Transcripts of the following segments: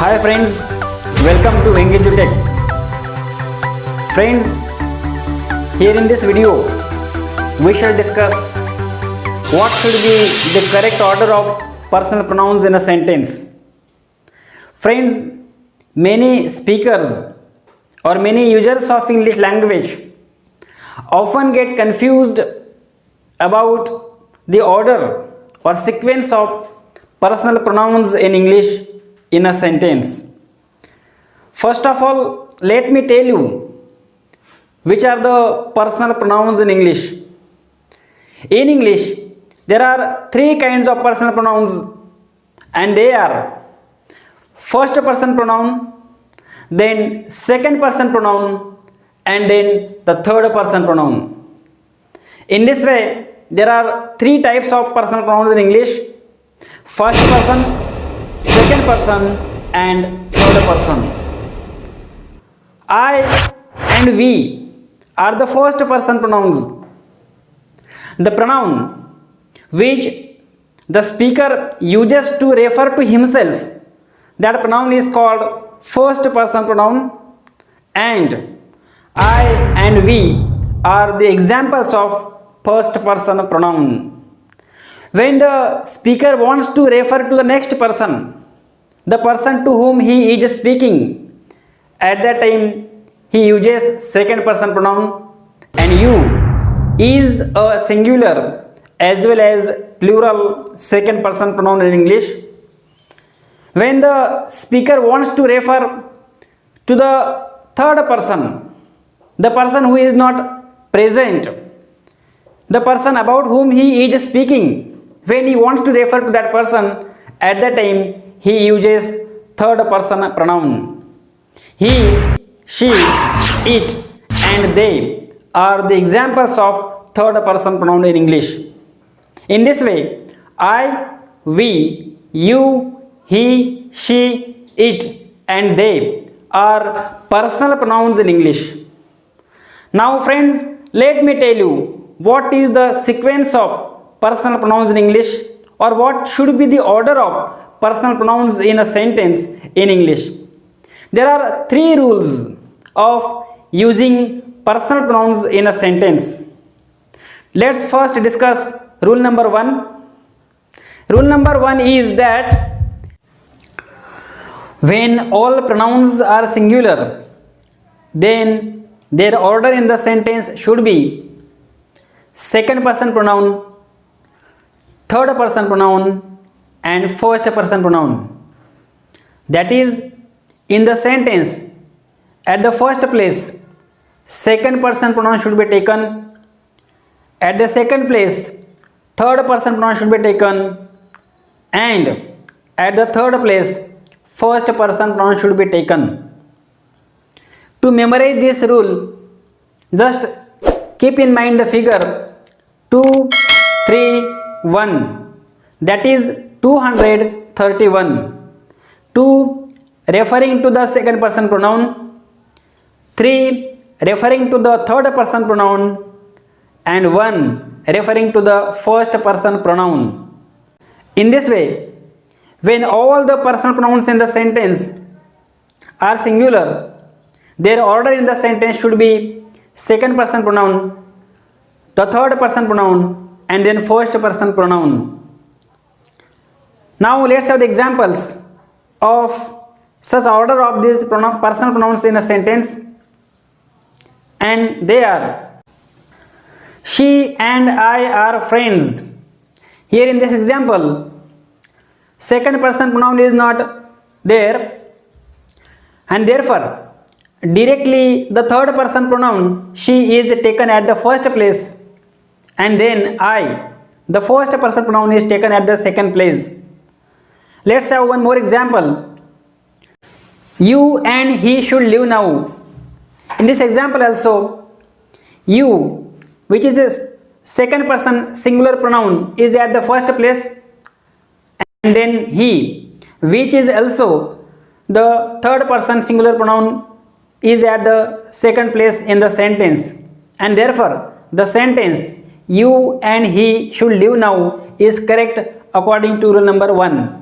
Hi friends, welcome to Engage Tech. Friends, here in this video, we shall discuss what should be the correct order of personal pronouns in a sentence. Friends, many speakers or many users of English language often get confused about the order or sequence of personal pronouns in English in a sentence. First of all, let me tell you which are the personal pronouns in English. In English, there are three kinds of personal pronouns, and they are first person pronoun, then second person pronoun, and then the third person pronoun. In this way, there are three types of personal pronouns in English: first person, second person, and third person. I and we are the first person pronouns. The pronoun which the speaker uses to refer to himself, that pronoun is called first person pronoun, and I and we are the examples of first person pronoun. When the speaker wants to refer to the next person, the person to whom he is speaking, at that time he uses second person pronoun, and you is a singular as well as plural second person pronoun in English. When the speaker wants to refer to the third person, the person who is not present, the person about whom he is speaking, when he wants to refer to that person, at that time he uses third person pronoun. He, she, it, and they are the examples of third person pronoun in English. In this way, I, we, you, he, she, it, and they are personal pronouns in English. Now friends, let me tell you what is the sequence of personal pronouns in English, or what should be the order of personal pronouns in a sentence in English. There are three rules of using personal pronouns in a sentence. Let's first discuss rule number 1. Rule number 1 is that when all pronouns are singular, then their order in the sentence should be second person pronoun, third person pronoun, and first person pronoun. That is, in the sentence, at the first place, second person pronoun should be taken. At the second place, third person pronoun should be taken. And at the third place, first person pronoun should be taken. To memorize this rule, just keep in mind the figure 2, 3, 1. That is 231. 2 referring to the second person pronoun, 3 referring to the third person pronoun, and 1 referring to the first person pronoun. In this way, when all the personal pronouns in the sentence are singular, their order in the sentence should be second person pronoun, the third person pronoun, and then first person pronoun. Now let's have the examples of such order of these personal pronouns in a sentence, and they are: she and I are friends. Here in this example, second person pronoun is not there, and therefore directly the third person pronoun she is taken at the first place, and then I, the first person pronoun, is taken at the second place. Let's have one more example. You and he should live now. In this example also, you, which is a second person singular pronoun, is at the first place, and then he, which is also the third person singular pronoun, is at the second place in the sentence, and therefore the sentence you and he should live now is correct according to rule number 1.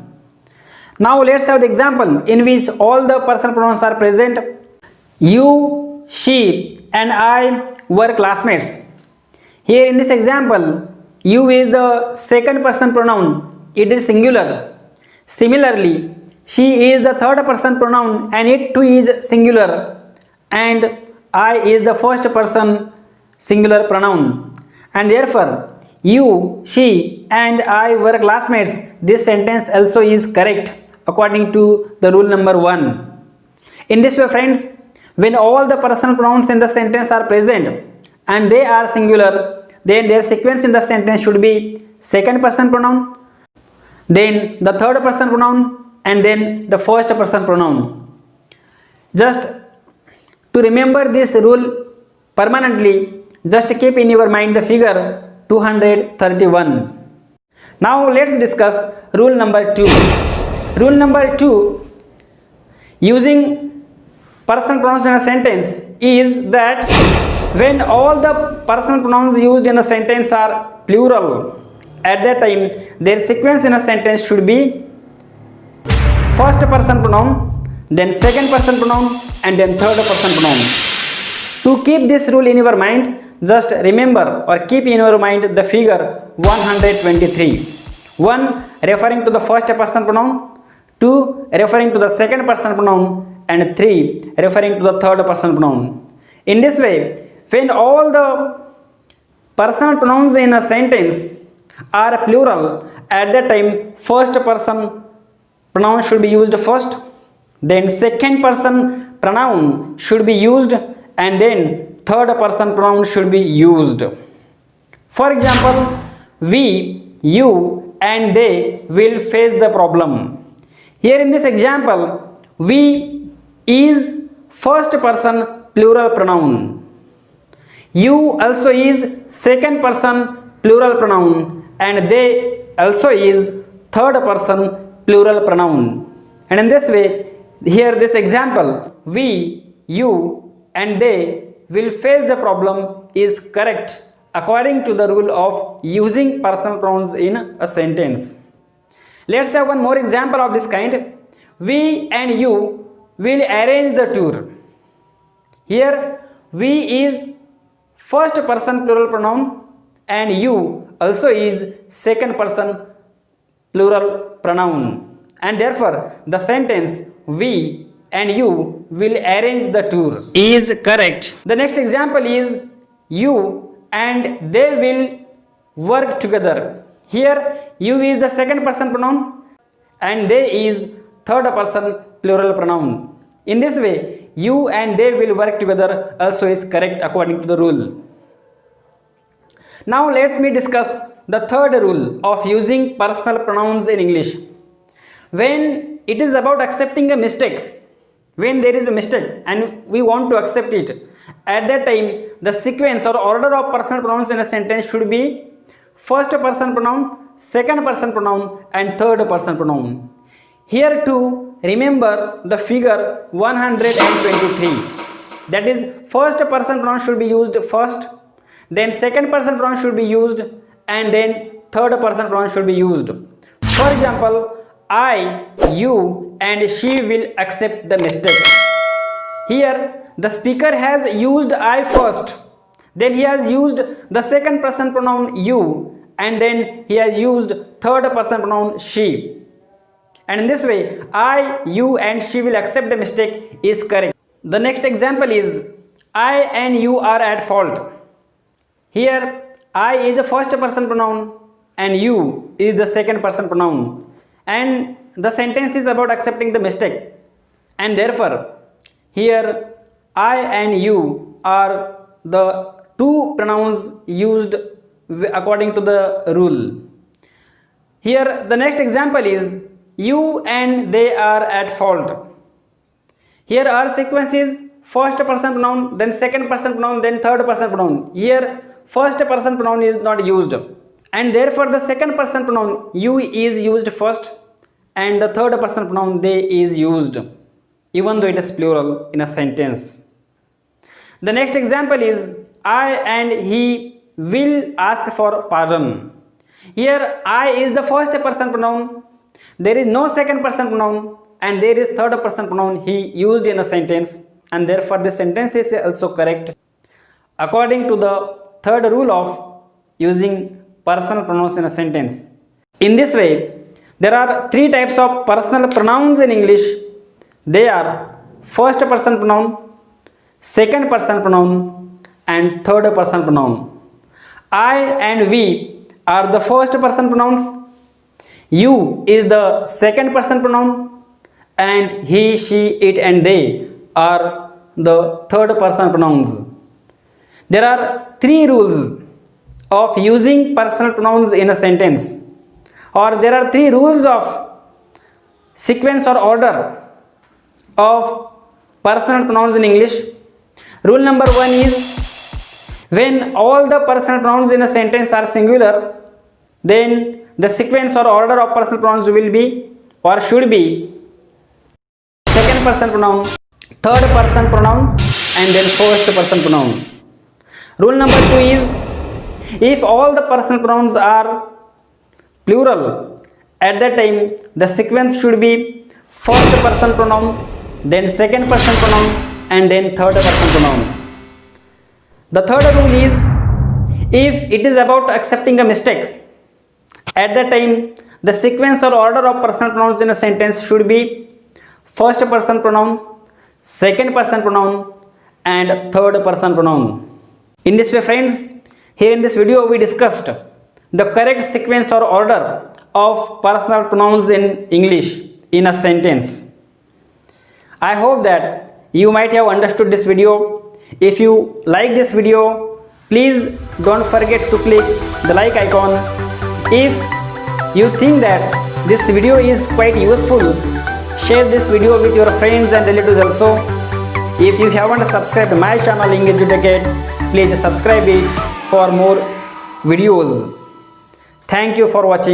Now let's have the example in which all the personal pronouns are present. You, she and I were classmates. Here in this example, you is the second person pronoun, it is singular. Similarly, she is the third person pronoun and it too is singular, and I is the first person singular pronoun, and therefore you, she and I were classmates. This sentence also is correct according to the rule number 1. In this way, friends, when all the personal pronouns in the sentence are present and they are singular, then their sequence in the sentence should be second person pronoun, then the third person pronoun, and then the first person pronoun. Just to remember this rule permanently, just keep in your mind the figure 231. Now let's discuss rule number 2. Rule number 2, using personal pronouns in a sentence, is that when all the personal pronouns used in a sentence are plural, at that time their sequence in a sentence should be first person pronoun, then second person pronoun, and then third person pronoun. To keep this rule in your mind, just remember or keep in your mind the figure 123. 1 referring to the first person pronoun, 2 referring to the second person pronoun, and 3 referring to the third person pronoun. In this way, when all the personal pronouns in a sentence are plural, at that time first person pronoun should be used first, then second person pronoun should be used, and then third person pronoun should be used. For example, we, you and they will face the problem. Here in this example, we is first person plural pronoun. You also is second person plural pronoun, and they also is third person plural pronoun. And in this way, here this example, we, you and they will face the problem is correct according to the rule of using personal pronouns in a sentence. Let's have one more example of this kind. We and you will arrange the tour. Here we is first person plural pronoun and you also is second person plural pronoun, and therefore the sentence we and you will arrange the tour is correct. The next example is you and they will work together. Here you is the second person pronoun and they is third person plural pronoun. In this way, you and they will work together also is correct according to the rule. Now let me discuss the third rule of using personal pronouns in English. When it is about accepting a mistake, when there is a mistake and we want to accept it, at that time the sequence or order of personal pronouns in a sentence should be first person pronoun, second person pronoun, and third person pronoun. Here too, remember the figure 123. That is, first person pronoun should be used first, then second person pronoun should be used, and then third person pronoun should be used. For example, I, you and she will accept the mistake. Here the speaker has used I first, then he has used the second person pronoun you, and then he has used third person pronoun she. And in this way, I, you and she will accept the mistake is correct. The next example is I and you are at fault. Here I is a first person pronoun and you is the second person pronoun, and the sentence is about accepting the mistake, and therefore here I and you are the two pronouns used according to the rule. Here the next example is you and they are at fault. Here our sequence is first person pronoun, then second person pronoun, then third person pronoun. Here first person pronoun is not used, and therefore the second person pronoun you is used first, and the third person pronoun they is used, even though it is plural in a sentence. The next example is I and he will ask for pardon. Here I is the first person pronoun there is no second person pronoun and there is third person pronoun he used in a sentence, and therefore this sentence is also correct according to the third rule of using personal pronouns in a sentence. In this way, there are three types of personal pronouns in English. They are first person pronoun, second person pronoun, and third person pronoun. I and we are the first person pronouns, you is the second person pronoun, and he, she, it, and they are the third person pronouns. There are three rules of using personal pronouns in a sentence, or there are three rules of sequence or order of personal pronouns in English. Rule number one is, when all the personal pronouns in a sentence are singular, then the sequence or order of personal pronouns will be or should be second person pronoun, third person pronoun, and then first person pronoun. Rule number two is, if all the personal pronouns are plural, at that time the sequence should be first person pronoun, then second person pronoun, and then third person pronoun. The third rule is, if it is about accepting a mistake, at that time the sequence or order of personal pronouns in a sentence should be first person pronoun, second person pronoun, and third person pronoun. In this way, friends, here in this video we discussed the correct sequence or order of personal pronouns in English in a sentence. I hope that you might have understood this video. If you like this video, please don't forget to click the like icon. If you think that this video is quite useful, share this video with your friends and relatives also. If you haven't subscribed my channel English Educate, please subscribe it for more videos. Thank you for watching.